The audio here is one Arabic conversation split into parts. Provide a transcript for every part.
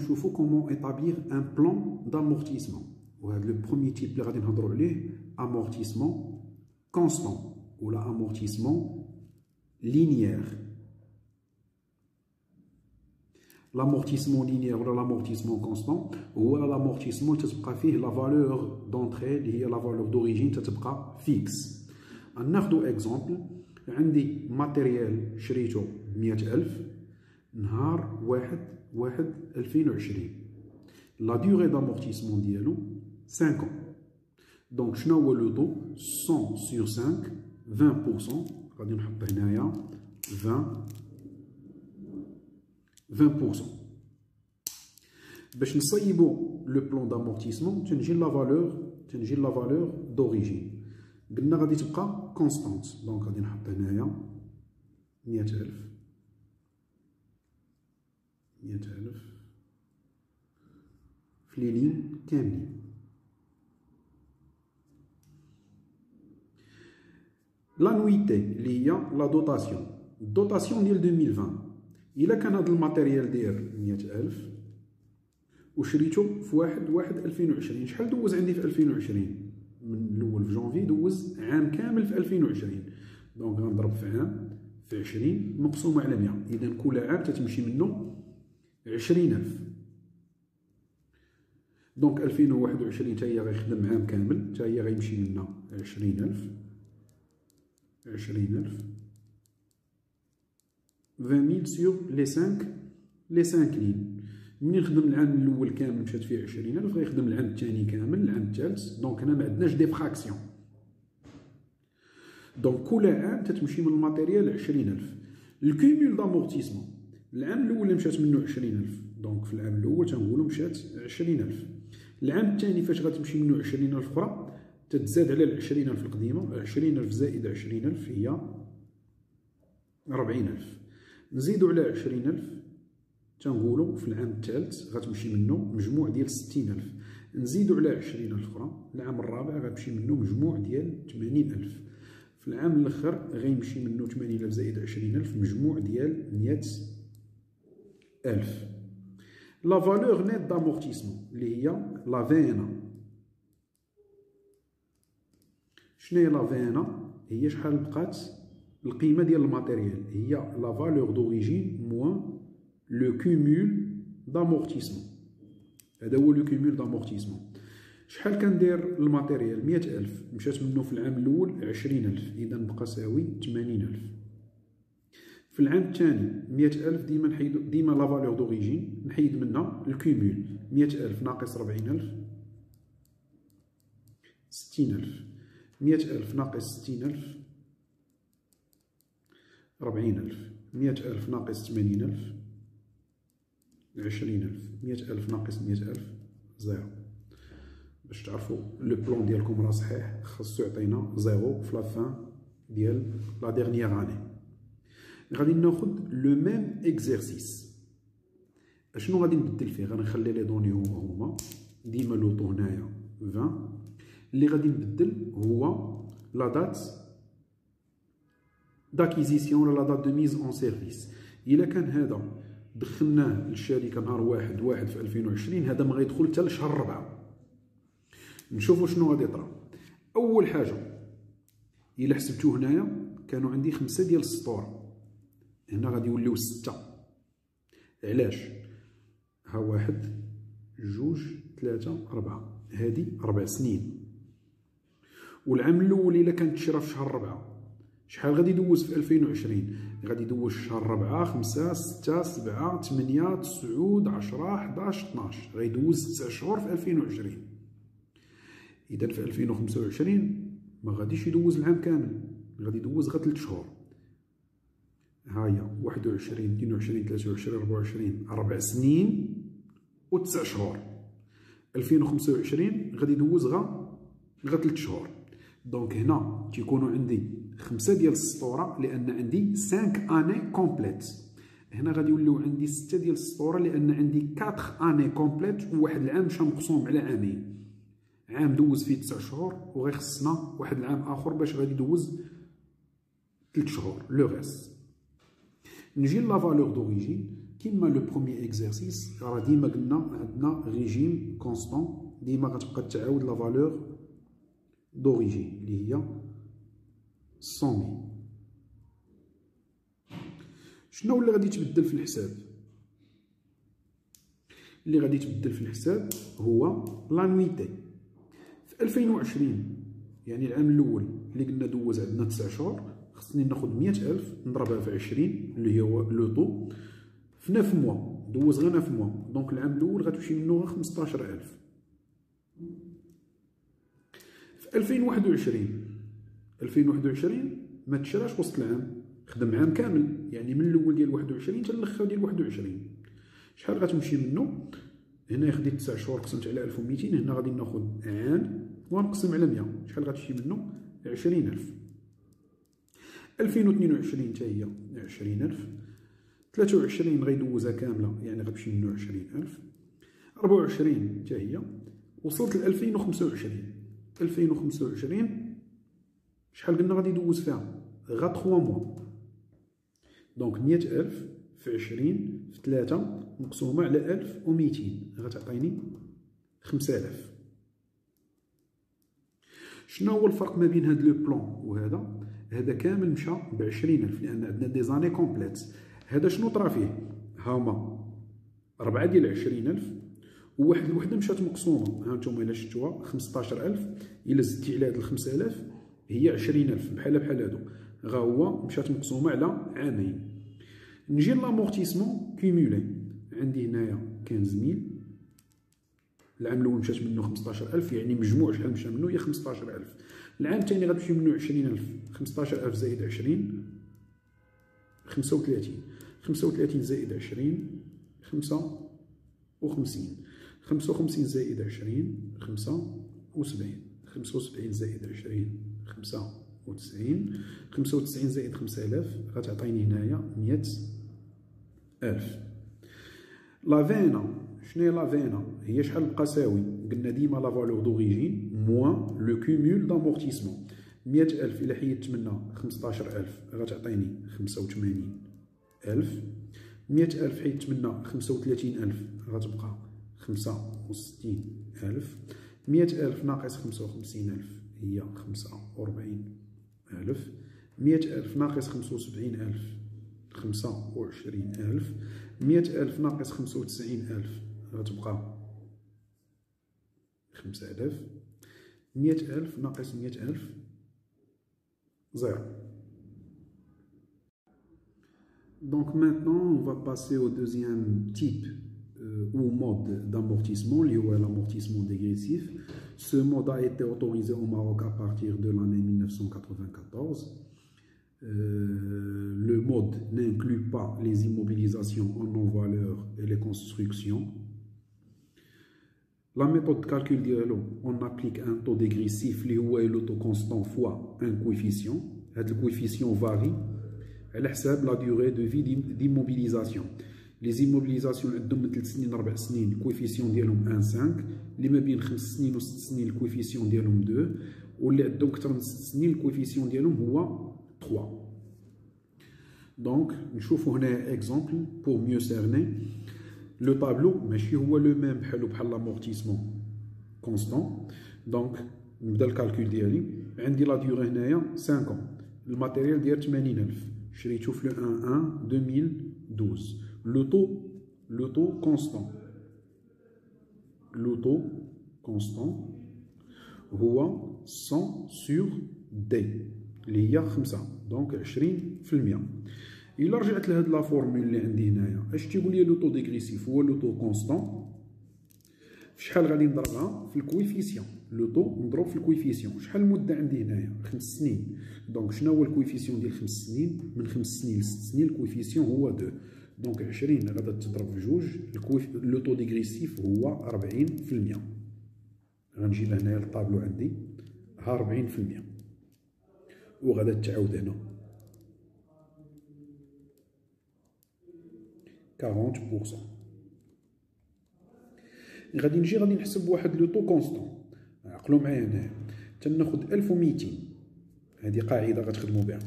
نشوفوا comment établir un plan d'amortissement. وهذا le premier type اللي غادي نهضروا عليه amortissement constant ولا amortissement linéaire. L'amortissement linéaire ou l'amortissement constant هو l'amortissement اللي تتبقى فيه la valeur d'entrée اللي هي la valeur d'origine تتبقى fixe. ناخذ exemple. عندي ماتيريال شريته ب100,000 نهار 1/1/2020. لا دوغي دامورتيسمون ديالو 5 ans. دونك شنو هو لو طو 100 sur 5 20%. غادي نحط هنايا 20%. باش نصيبو لو بلون دامورتيسمون تنجي لا فالور دوريجين. قلنا غادي تبقى كونستانت. دونك غادي نحط هنايا 100,000 في لي لين كاملين. لانويتي اللي هي لا دوطاسيون. الدوطاسيون ديال 2020 الا كان هذا الماتيريال داير 100,000 وشريته في 1/1/2020 شحال دوز عندي في 2020؟ من الاول في جونفي دوز عام كامل في 2020. دونك غنضرب في عام في 20 مقسومه على 100. اذا كل عام تتمشي منه 20,000. دونك 2021 حتى هي غيخدم عام كامل، حتى هي غيمشي لنا 20,000 20,000 سور لي 5 لين. منين خدم العام الاول كامل مشات فيه 20,000 غيخدم العام الثاني كامل العام الثالث. دونك هنا ما عندناش دي فراكسيون. دونك كل عام تتمشي من الماتيريال 20,000. الكومول دامورتيسمون العام الاول اللي مشات منه 20,000 دونك في العام الاول تنقولوا مشات 20,000. العام الثاني فاش غتمشي منه 20,000 اخرى تتزاد على 20,000 القديمه. 20,000 زائد 20,000 هي 40,000. نزيدو على 20,000 تنقولوا في العام الثالث غتمشي منه مجموع ديال 60,000. نزيدو على 20,000 اخرى العام الرابع غتمشي منه مجموع ديال 80,000. في العام الاخر غيمشي منه 80,000 زائد 20,000 مجموع ديال 100,000. لا فالور نيت دامورتيسمون اللي هي لا فينا. شنو هي لا فينا؟ هي شحال بقات القيمه ديال الماتيريال، هي لا فالور دوريجين موان لو كومول دامورتيسمون. هذا هو لو كومول دامورتيسمون. شحال كان داير الماتيريال 100,000 مشات منه في العام الاول 20,000 اذا بقى ساوي 80,000. في العام الثاني 100,000 ديما نحيد ديما لا فالور دوريجين نحيد منها الكومول 100,000 ناقص 40,000 60,000. 100,000 ناقص 60,000 40,000. 100,000 ناقص 80,000 20,000. 100,000 ناقص 100,000 زيرو. باش تعرفوا لو بلون ديالكم راه صحيح خاصو يعطينا زيرو في لافان ديال لا ديرنيير اني. غادي ناخد لو ميم اكزرسيس. اشنو غادي نبدل فيه؟ غنخلي لي دوني هما ديما لو طو هنايا 20. اللي غادي نبدل هو لا دات داكيزيسيون ولا لا دات دو ميز اون سيرفيس. الا كان هذا دخلناه للشركه نهار 1/1 في 2020 هذا ما غيدخل حتى لشهر 4. نشوفوا شنو غادي يطرا. اول حاجه الا حسبتو هنايا كانوا عندي 5 ديال السطور، هنا غادي يوليو 6. علاش؟ ها 1 2 3 4 هادي 4 سنين. والعام الاول الا كانت تشرى في شهر 4 شحال غادي يدوز في 2020؟ غادي يدوز شهر 4 5 6 7 8 9 10 11 12 غيدوز 9 شهور في 2020. اذا في 2025 ما غاديش يدوز العام كامل، غادي يدوز غير 3 شهور. هاهي 21 22 23 24 4 سنين و 9 شهور. 2025 غادي يدوز غير 3 شهور. دونك هنا تيكونوا عندي 5 ديال السطوره لان عندي 5 اني كومبليت. هنا غادي يوليو عندي 6 ديال السطوره لان عندي 4 اني كومبليت وواحد العام مشى مقسوم على عامين. عام دوز فيه 9 شهور وغيخصنا واحد العام اخر باش غادي يدوز 3 شهور لو غيس. نجي لا فالور دوريجين. كيما لو بروميي اكزرسيس راه ديما قلنا عندنا ريجيم كونستون، ديما غتبقى تعاود لا فالور دوريجين اللي هي 100,000. شنو اللي غادي تبدل في الحساب؟ اللي غادي تبدل في الحساب هو لانويتي. في 2020 يعني العام الاول اللي قلنا دوز عندنا 9 شهور، خصني ناخذ 100,000 نضربها في 20 اللي هو لو طو في 9 موا، دوز غير 9 موا، دونك العام الاول غتمشي منو غير 15,000. في 2021 ما تشراش وسط العام، خدم عام كامل، يعني من الاول ديال 21 حتى الاخر ديال 21. شحال غتمشي منه؟ هنا خديت 9 شهور قسمت على 1200، هنا غادي ناخذ عام ونقسم على 100، شحال غتمشي منه؟ 20,000. 2022 حتى هي 20,000. 23 غيدوزها كامله يعني غتمشي منه 20,000. 24 حتى هي. وصلت ل 2025. 2025 شحال قلنا غادي يدوز فيها؟ غا 3 موا، دونك 100,000 في 20 في 3 مقسومه على 1200 غتعطيني 5,000. شنو هو الفرق ما بين هاد لو بلون وهذا؟ هذا كامل مشى ب 20,000 لان عندنا دي زاني كومبليت. هذا شنو طرا فيه؟ هاهما 4 ديال 20,000 وواحد الوحده مشات مقسومه، ها نتوما الا شفتوها 15,000، الا زدتي على هاد 5,000 هي 20,000 بحال هادو، غا هو مشات مقسومه على عامين. نجي لامورتيسمون كيمولي، عندي هنايا 15,000، العام الاول مشات منه 15,000 يعني مجموع شحال مشى منه هي 15,000. العام الثاني غتمشي منه 20,000، 15,000 زائد 20 35، 35 زائد 20 55، 55 زائد 20 75، 75 زائد 20 95، 95 زائد 5000 غتعطيني هنايا 100,000. لا فينا شنو هي لا فينا؟ هي شحال القساوي؟ قلنا ديما لا فالور دوريجين موان لو كومول دامورتيسمون. 100,000 إلا حيدت منها 15,000 غتعطيني 85,000. 100,000 حيدت منها 35,000 غتبقى 65,000. 100,000 ناقص 55,000 هي 45,000. 100,000 ناقص 75,000 25,000. 100,000 ناقص 95,000 غتبقى 5,000. 100,000 ناقص 100,000 0. Donc maintenant on va passer au deuxième type ou mode d'amortissement, lié à l'amortissement dégressif. Ce mode a été autorisé au Maroc à partir de l'année 1994. Le mode n'inclut pas les immobilisations en non-valeur et les constructions. La méthode de calcul diallo, on applique un taux dégressif lié au taux constant fois un coefficient. Le coefficient varie à la durée de vie d'immobilisation. Les immobilisations عندهم من 3 سنين 4 سنين الكويفيسيون ديالهم 1.5، اللي ما بين 5 سنين و 6 سنين الكويفيسيون ديالهم 2، واللي عندهم اكثر من 6 سنين الكويفيسيون ديالهم هو 3. دونك نشوفوا هنا اكزومبل بور ميو سيرني. لو طابلو ماشي هو لو ميم بحال لامورتيسمون كونستون. دونك نبدا الكالكول ديالي، عندي لا ديوغي هنايا 5 ans، الماتيريال ديال 80,000 شريتو في لو 1 2012. Le taux constant. Le taux constant هو 100 sur D اللي هي 5، دونك 20%. إلا رجعت لهاد لا فورمول اللي عندي هنايا، اش تيقول لي لو طو ديغريسيف هو لو طو كونستون في شحال غادي نضربها؟ في الكويفيسيون. لو طو نضرب في الكويفيسيون. شحال المده عندي هنايا؟ 5 سنين، دونك شنو هو الكويفيسيون ديال 5 سنين؟ من 5 سنين ل 6 سنين الكويفيسيون هو 2، دونك 20 غادا تضرب في جوج. لو طو ديغريسيف هو 40%. غنجيب هنايا الطابلو عندي ها 40%، وغادا تعاود هنا 40%. غادي نحسب واحد لو طو كونستون. عقلوا معايا هنايا تناخد 1200، هذه قاعده غتخدموا بها.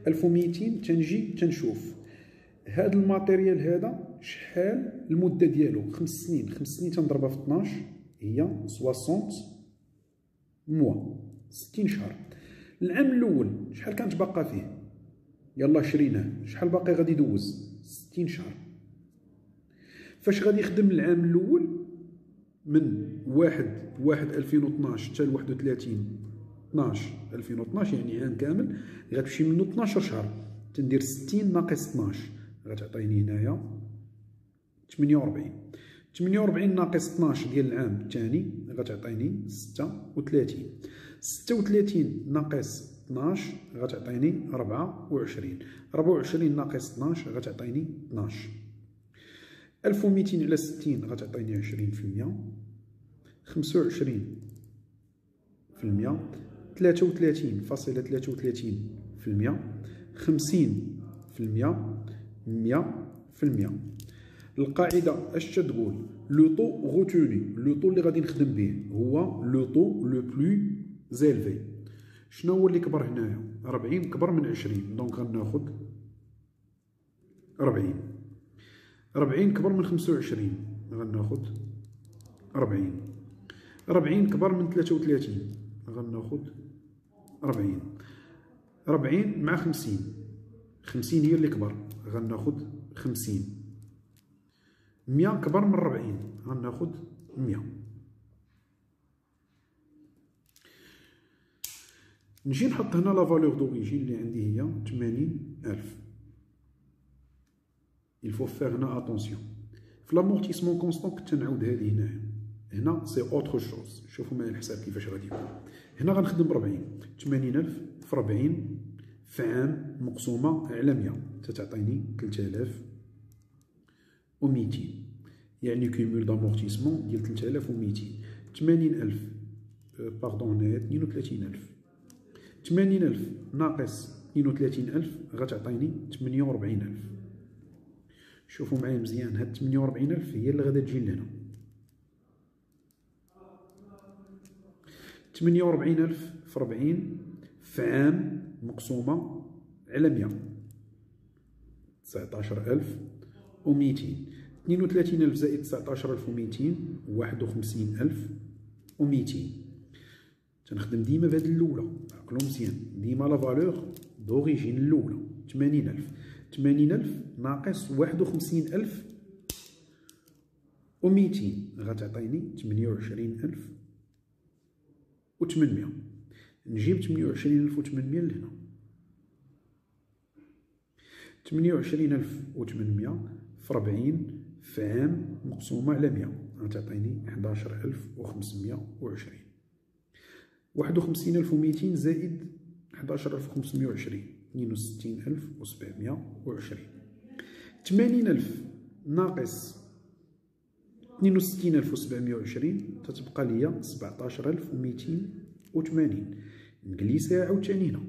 1200 تنجي تنشوف هاد الماتيريال هذا شحال المده ديالو؟ 5 سنين. 5 سنين تنضربها في 12 هي 60 موا، 60 شهر. العام الاول شحال كانت باقا فيه؟ يلا شريناه، شحال باقي غادي يدوز؟ 60 شهر. فاش غادي يخدم العام الاول من 1/1/2012 حتى ل 31/12/2012 يعني عام كامل، غتمشي منه 12 شهر. تندير 60 ناقص 12 غتعطيني هنايا 48. 48 ناقص 12 ديال العام الثاني غتعطيني 36. 36 ناقص 12 غتعطيني 24. 24 ناقص 12 غتعطيني 12. 1200 على 60 غتعطيني 20%. 25%. 33.33%. 50%. 100%. القاعده اش تتقول؟ لو طو غوتوني، لو طو اللي غادي نخدم به هو لو طو لو بلو زيلفي. شنو هو اللي كبر هنايا؟ 40 كبر من 20، دونك غناخد 40. 40 كبر من 25 غناخد 40. 40 كبر من 33 غناخد 40. 40 مع 50، 50 هي اللي كبر غناخد 50. 100 كبر من 40 غناخد 100. نجي نحط هنا لا فالور دوريجين اللي عندي هي 80,000. الفو فيغ هنا اتونسيون. في لامورتيسمون كونستون كنت نعاود هادي هنايا، هنا سي اوتر شوز. شوفوا معايا الحساب كيفاش غادي يكون. هنا غنخدم ب 40. 80,000 في 40 في عام مقسومه على 100 تتعطيني 3200، يعني كومول دامورتيسمون ديال 3200. 80,000 باردون هنايا 32,000. 80,000 ناقص 32,000 غتعطيني 48,000. شوفوا معايا مزيان، هاد 48,000 هي اللي غادا تجي لهنا. 48,000 في 40 في عام مقسومة على 100 19,200. 32,000 زائد 19,200 51,200. تنخدم ديما بهاد الاولى، عقلو مزيان، ديما لا فالور دوريجين الاولى 80,000. 80,000 ناقص 51,200 غتعطيني 28,800. نجيب 28,800 لهنا. 28,800 في 40 في عام مقسومة على 100 غتعطيني 11,520. 51,200 زائد 11,520 62,720. 80,000 ناقص 62,720 تتبقى ليا 17,280. نجليسها عاوتاني هنا.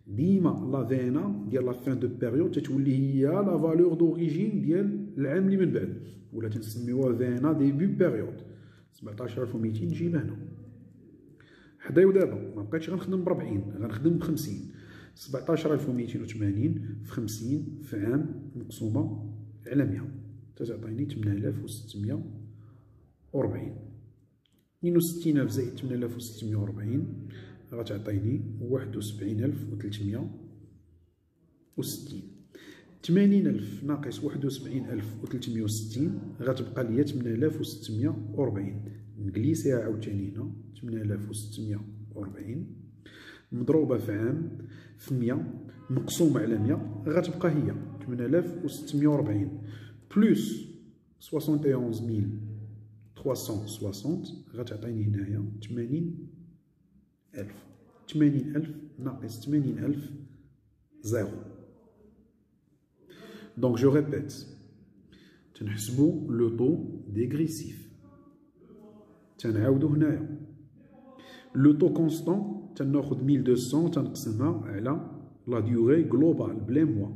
ديما لا فينا ديال لا فان دو بيريود تتولي هي لا فالور دوريجين ديال العام اللي من بعد، ولا تنسميوها فينا ديبي بيريود. 17,200 نجيبها هنا حدايا. ودابا ما بقيتش غنخدم ب 40، غنخدم ب 50. 17,280 في 50 في عام مقسومة على 100 تتعطيني 8,640. 62,000 زائد 8,640 غتعطيني 71,360. 80,000 ناقص 71,360 غتبقى ليا 8,640. نجليسيها عاوتاني هنا 8,640 مضروبة في عام في 100 مقسومة على 100 غتبقى هي 8,640 بلوس 71,360 غتعطيني هنايا 80,000. 80,000 ناقص 80,000 زيرو. دونك جو ريبيت، تنحسبو لو طو ديغريسيف. تنعاودو هنايا لو طو كونستون تناخد 1200 تنقسمها على لا ديوغي جلوبال بلا موا.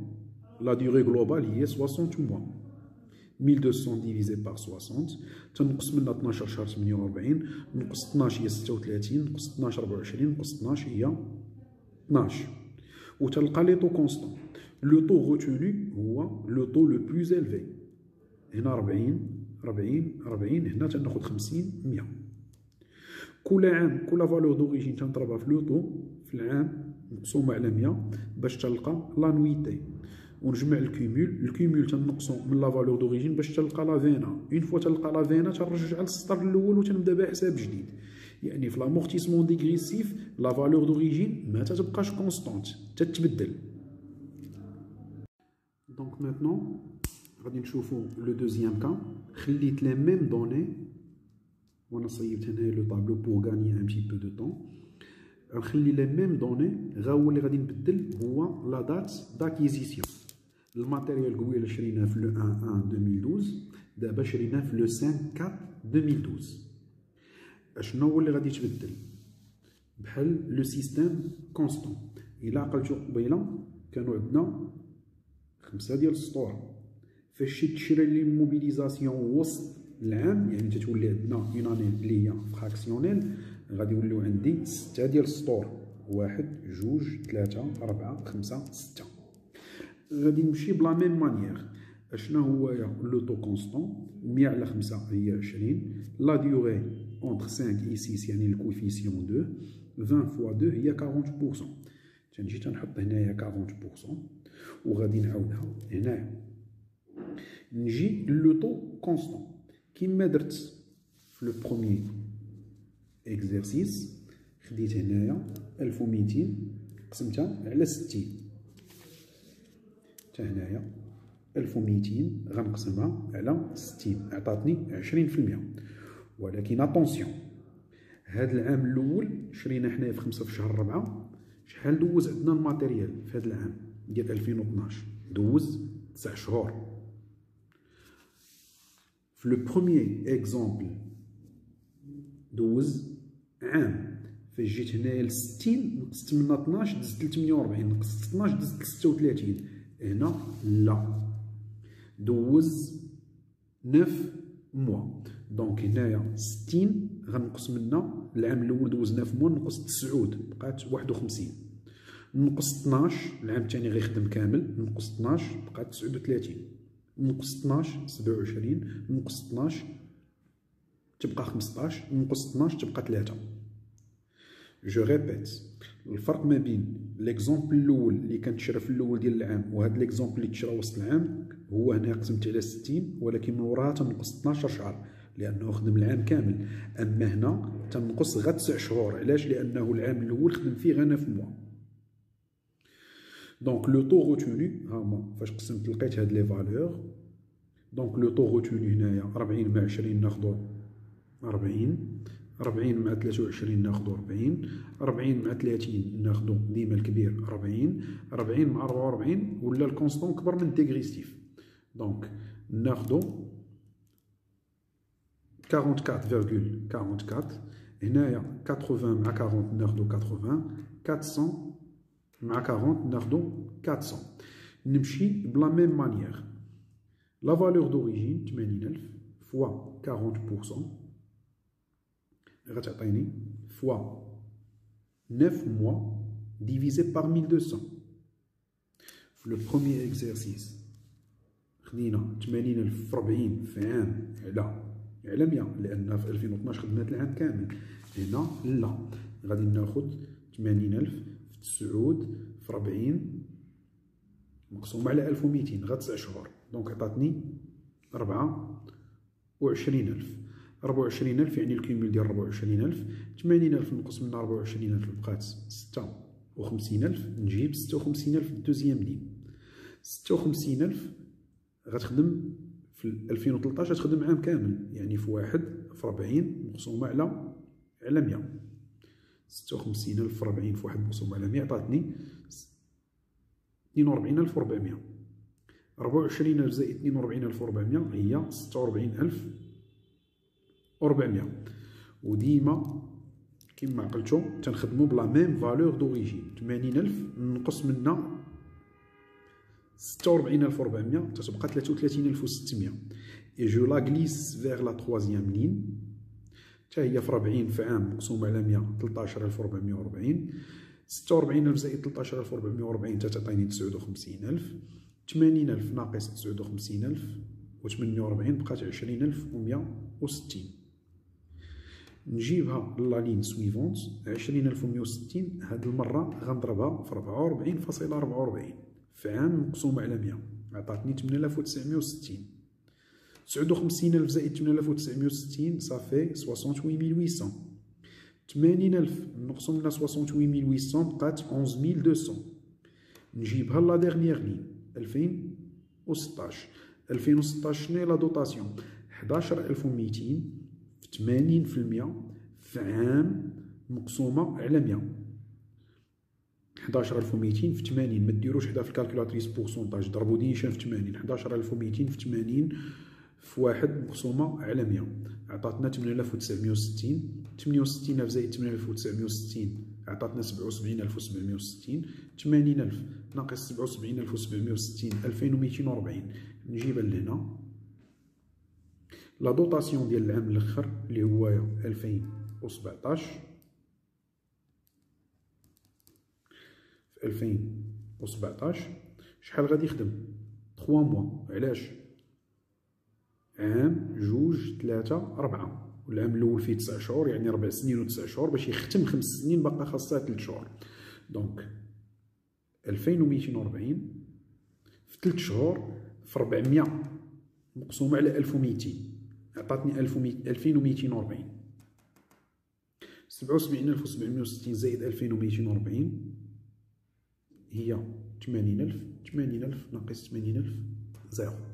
لا ديوغي جلوبال هي 60 موا. 1200 ديفيزي بار 60 تنقص منها 12 شهر 48 نقص 12 هي 36 نقص 12 24 نقص 12 هي 12. وتلقى لي طو كونستون. لو طو غوتوني هو لو طو لو بلوز إلفي. هنا 40 هنا تناخد 50 100. كل عام كل فالور دوريجين تنضربها في لوطو في العام مقسومة على 100 باش تلقى لانويتي، ونجمع الكيمول تنقصو من لا فالور دوريجين باش تلقى لا فينا. اون فوا تلقى لا فينا تنرجع للسطر الاول وتنبدا بها حساب جديد. يعني في لامورتيسمون ديغريسيف لا فالور دوريجين ما تتبقاش كونستونت، تتبدل. دونك ماتنون غادي نشوفو لو دوزيام كا. خليت لي ميم دوني وانا صيبت هنايا لو طابلو بور غاني ان بتي بو دو طون. غنخلي لي ميم دوني، غا هو اللي غادي نبدل هو لا دات داكيزيسيون. الماتيريال قبيله شريناه في لو 1 2012، دابا شريناه في لو 5 4 2012. اشنو هو اللي غادي يتبدل؟ بحال لو سيستيم كونستون. الا عقلتو قبيله كانوا عندنا 5 ديال السطور، فاش تشري لي موبيليزاسيون وسط العام، يعني تتولي عندنا اون اني اللي هي فراكسيونيل، غادي يوليو عندي 6 ديال السطور، 1 2 3 4 5 6. غادي نمشي بلا ميم مانيير. اشنا هو لو طو كونستون؟ 100 على 5 هي 20، لا ديوغي اونتر 5 و 6 يعني الكوفيسيون 2، 20 فوا 2 هي 40%. تنجي تنحط هنايا 40% وغادي نعاودها هنايا. نجي لو طو كونستون كيما درت في لو بروميي اكزرسيس. خديت هنايا 1200 قسمتها على 60، حتى هنايا 1200 غنقسمها على 60 عطاتني 20%. ولكن اتونسيون، هاد العام الاول شرينا حنايا في 5 في شهر 4، شحال دوز عندنا الماتيريال في هاد العام ديال 2012؟ دوز 9 شهور. في لو بروميي اكزومبل دوز عام، فاش جيت هنايا ل 60 نقصت منها 12 دزت ل 48، نقصت 12 دزت ل 36. هنا لا، دوز 9 موا. دونك هنايا 60 غنقص منها العام الاول دوز 9 موا، نقص 9 بقات 51، نقص 12 العام الثاني غيخدم كامل، نقص 12 بقات 39، نقص 12 27، نقص 12 تبقى 15، نقص 12 تبقى 3. جو ريبيت، الفرق ما بين ليكزومبل الاول اللي كان تشرى في الاول ديال العام وهذا ليكزومبل اللي تشرى وسط العام، هو هنا قسمت على 60، ولكن من وراها تنقص 12 شهر لانه خدم العام كامل. اما هنا تنقص غير 9 شهور. علاش؟ لانه العام الاول خدم فيه غير 9 موا. دونك لو طو روتوني ها هما فاش قسمت لقيت هاد لي فالور. دونك لو طو روتوني هنايا 40 مع 20 ناخدو 40، 40 مع 23 ناخدو 40، 40 مع 30 ناخدو ديما الكبير 40، 40 مع 44 ولا الكونستون كبر من ديغريستيف. دونك ناخدو 44.44. هنايا 80 مع 40 ناخدو 80، 400 مع 40 ناخدو 400. نمشي بلا ميم مانيير. لا فالور دوريجين 80000 فوا 40% غتعطيني فوا 9 موا ديفيزي بار 1200. في لو بروميي اكزرسيس خدينا 80000 في 40 في عام على 100، لان في 2012 خدمات العام كامل. هنا لا، غادي ناخد 80000 في 9 في 40 مقسوم على 1200 غير 9 شهور. دونك عطاتني 24000. 24000 يعني الكيمول ديال 24000. 80000 نقص من 24000 بقات 56000. نجيب 56000 الدوزيام لين. 56000 غتخدم في 2013 غتخدم عام كامل، يعني في 1 في 40 مقسومة على 100. 56000 في 40 في 1 مقسومة على 100 عطاتني 42400. 24000 زائد 42400 هي 46400. وديما كما عقلتو تنخدمو بلا ميم فالور دوريجين. 80000 نقص منها 46400 تتبقى 33600. اي جو لا غليس فيغ لا تخوازيام لين، حتى هي في 40 في عام مقسومة على 100 13440. 46000 زائد 13440 تعطيني 59000. 80000 ناقص 59000 و48 بقات 20160. نجيبها لا لين سويفونت 20160. هاد المرة غنضربها في 44.44 في عام مقسومة على 100 عطاتني 8960. 59000 زائد 8960 صافي 68800. 80000 نقسم لنا 68800 بقات 11200. نجيبها لا ديرنيير لين 2016. 2016 شنو هي لا دوطاسيون؟ 11200 في 80% في عام مقسومة على 100. 11200 في 80 ما ديروش حدا في الكالكولاتريس بورسونتاج، ضربوا نيشان في 80. 11200 في 80 في واحد مقسومة على 100 عطاتنا 8960. 68000 زائد 8960 عطاتنا 77760. 80000 ناقص 77760 2240. نجيبها لهنا. لا دوطاسيون ديال العام الاخر اللي هو 2017. في 2017 شحال غادي يخدم؟ 3 موا. علاش؟ عام، جوج، 3، 4. والعام الاول فيه 9 شهور، يعني 4 سنين و9 شهور. باش يختم 5 سنين باقا خاصها 3 شهور. دونك 2240 في 3 شهور في 400 مقسومة على 1200 عطاتني 2240. 77760 زائد 2240 هي 80000. 80000 ناقص 80000 0.